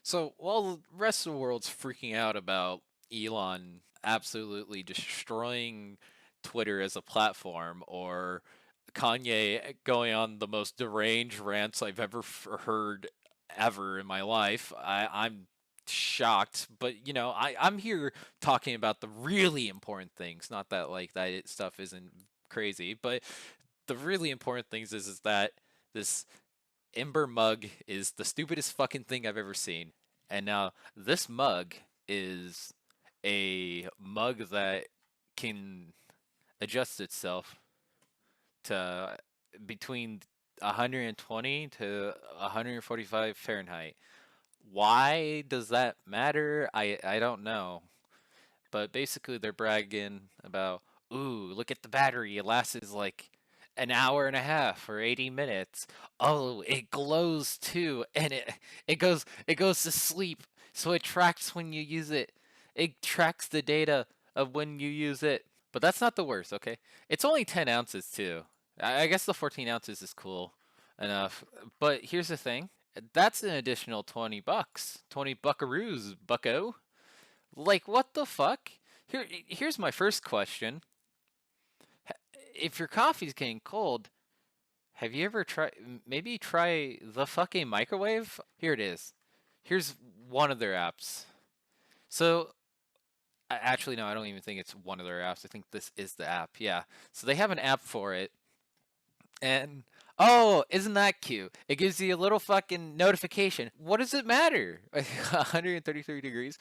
So while the rest of the world's freaking out about Elon absolutely destroying Twitter as a platform, or Kanye going on the most deranged rants I've ever heard ever in my life, I'm shocked. But I'm here talking about the really important things. Not that like stuff isn't crazy, but the really important things is that this Ember mug is the stupidest fucking thing I've ever seen. And now this mug is a mug that can adjust itself to between 120 to 145 Fahrenheit. Why does that matter? I don't know. But basically they're bragging about, ooh, look at the battery. It lasts like an hour and a half or 80 minutes. Oh, it glows too, and it goes to sleep. So it tracks when you use it. It tracks the data of when you use it. But that's not the worst, okay? It's only 10 ounces too. I guess the 14 ounces is cool enough. But here's the thing. That's an additional 20 bucks. 20 buckaroos, bucko. Like, what the fuck? Here's my first question. If your coffee's getting cold, have you ever tried, maybe try the fucking microwave? Here it is. Here's one of their apps. So, actually, no, I don't even think it's one of their apps. I think this is the app. Yeah. So they have an app for it. And oh, isn't that cute? It gives you a little fucking notification. What does it matter? 133 degrees.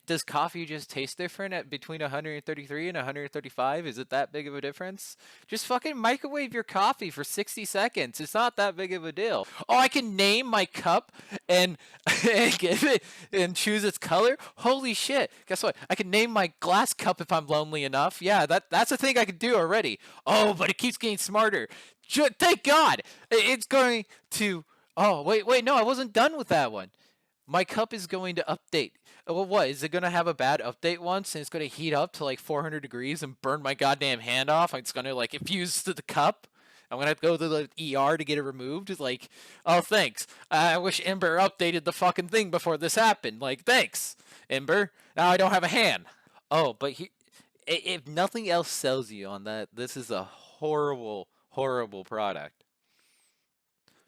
Does coffee just taste different at between 133 and 135? Is it that big of a difference? Just fucking microwave your coffee for 60 seconds. It's not that big of a deal. Oh, I can name my cup and, and give it and choose its color. Holy shit! Guess what? I can name my glass cup if I'm lonely enough. Yeah, that's a thing I can do already. Oh, but it keeps getting smarter. Thank God! It's going to. Oh, wait, no, I wasn't done with that one. My cup is going to update. Well, what? Is it going to have a bad update once and it's going to heat up to like 400 degrees and burn my goddamn hand off? It's going to like infuse to the cup. I'm going to have to go to the ER to get it removed. Like, oh, thanks. I wish Ember updated the fucking thing before this happened. Like, thanks, Ember. Now I don't have a hand. Oh, but if nothing else sells you on that, this is a horrible, horrible product.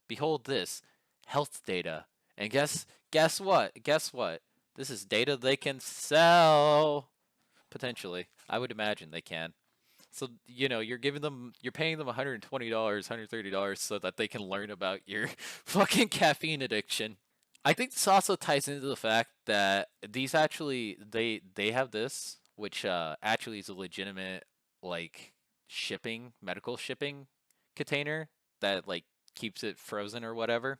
Behold this health data, and guess what? Guess what? This is data they can sell potentially. I would imagine they can. So you're paying them $120, $130 so that they can learn about your fucking caffeine addiction. I think this also ties into the fact that these actually they have this, which actually is a legitimate like medical shipping container that like keeps it frozen or whatever,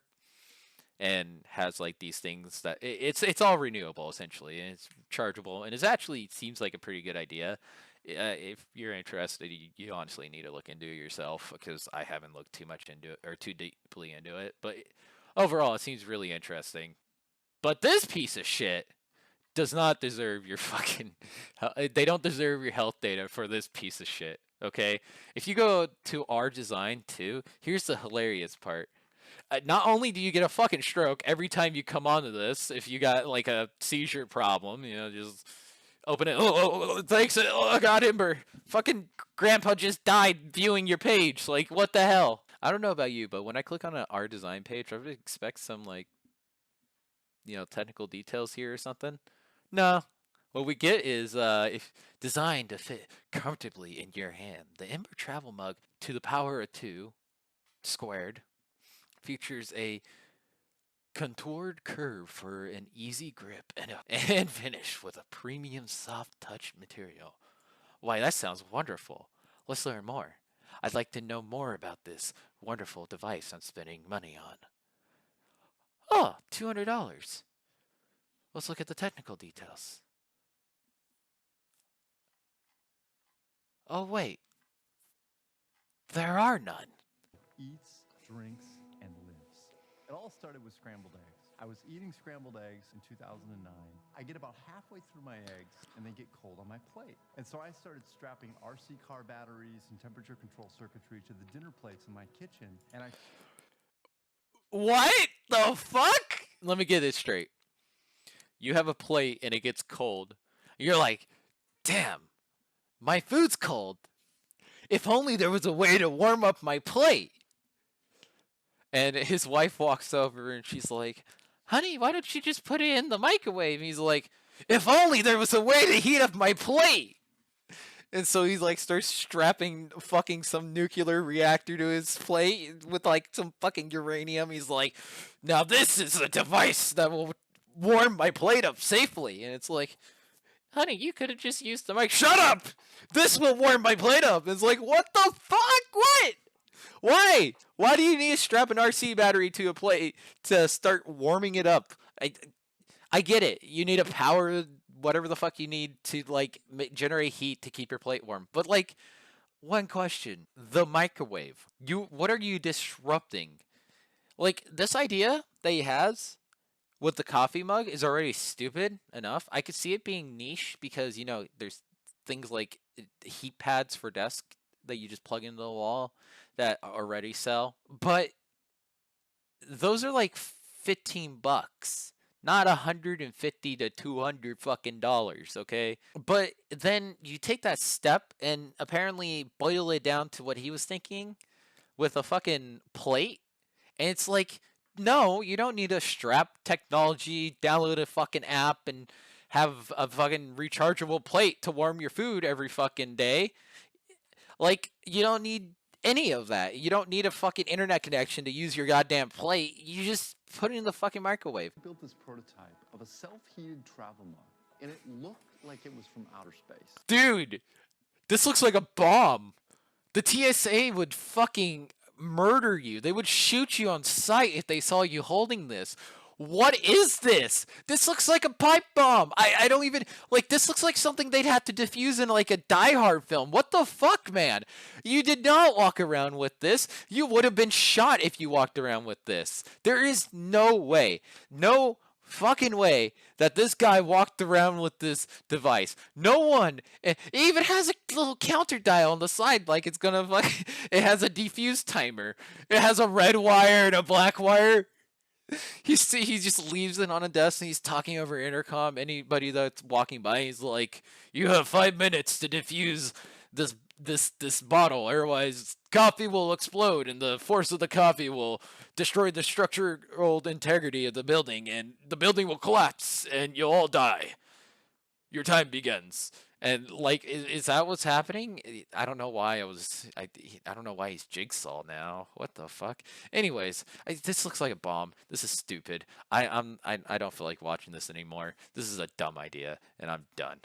and has like these things that it's all renewable essentially, and it's chargeable, and it actually seems like a pretty good idea. If you're interested, you honestly need to look into it yourself because I haven't looked too much into it or too deeply into it. But overall, it seems really interesting. But this piece of shit does not deserve your fucking. They don't deserve your health data for this piece of shit. Okay, if you go to our design too, here's the hilarious part. Not only do you get a fucking stroke every time you come onto this, if you got like a seizure problem, just open it. Oh, thanks. Oh, God, Ember. Fucking grandpa just died viewing your page. Like, what the hell? I don't know about you, but when I click on our design page, I would expect some like, technical details here or something. No. What we get is if designed to fit comfortably in your hand, the Ember Travel Mug to the power of 2 squared features a contoured curve for an easy grip and finish with a premium soft touch material. Why, that sounds wonderful. Let's learn more. I'd like to know more about this wonderful device I'm spending money on. Oh, $200. Let's look at the technical details. Oh, wait, there are none. Eats, drinks, and lives. It all started with scrambled eggs. I was eating scrambled eggs in 2009. I get about halfway through my eggs and they get cold on my plate. And so I started strapping RC car batteries and temperature control circuitry to the dinner plates in my kitchen. And What the fuck? Let me get this straight. You have a plate and it gets cold. You're like, damn, my food's cold. If only there was a way to warm up my plate. And his wife walks over and she's like, honey, why don't you just put it in the microwave? And he's like, if only there was a way to heat up my plate. And so he's like starts strapping fucking some nuclear reactor to his plate with like some fucking uranium. He's like, now this is a device that will warm my plate up safely. And it's like, honey, you could have just used the mic. Shut up! This will warm my plate up. It's like, what the fuck? What? Why? Why do you need to strap an RC battery to a plate to start warming it up? I get it. You need a power, whatever the fuck you need to like generate heat to keep your plate warm. But like, one question: the microwave. What are you disrupting? Like this idea that he has with the coffee mug is already stupid enough. I could see it being niche because there's things like heat pads for desk that you just plug into the wall that already sell, but those are like $15, not 150 to 200 fucking dollars, okay? But then you take that step and apparently boil it down to what he was thinking with a fucking plate, and it's like, no, you don't need a strap technology, download a fucking app and have a fucking rechargeable plate to warm your food every fucking day. Like, you don't need any of that. You don't need a fucking internet connection to use your goddamn plate. You just put it in the fucking microwave. I built this prototype of a self-heated travel mug, and it looked like it was from outer space. Dude, this looks like a bomb. The TSA would fucking murder you. They would shoot you on sight if they saw you holding this. What is this? This looks like a pipe bomb. I don't even like this looks like something they'd have to defuse in like a Die Hard film. What the fuck, man? You did not walk around with this. You would have been shot if you walked around with this. There is no way. No fucking way that this guy walked around with this device. No one. It even has a little counter dial on the side, like it's gonna like it has a defuse timer. It has a red wire and a black wire. He just leaves it on a desk and he's talking over intercom. Anybody that's walking by, he's like, "You have 5 minutes to defuse this bottle, otherwise coffee will explode and the force of the coffee will destroy the structural integrity of the building and the building will collapse and you'll all die. Your time begins." And like, is that what's happening? I don't know why I don't know why he's Jigsaw now. What the fuck? Anyways, this looks like a bomb. This is stupid. I don't feel like watching this anymore. This is a dumb idea, and I'm done.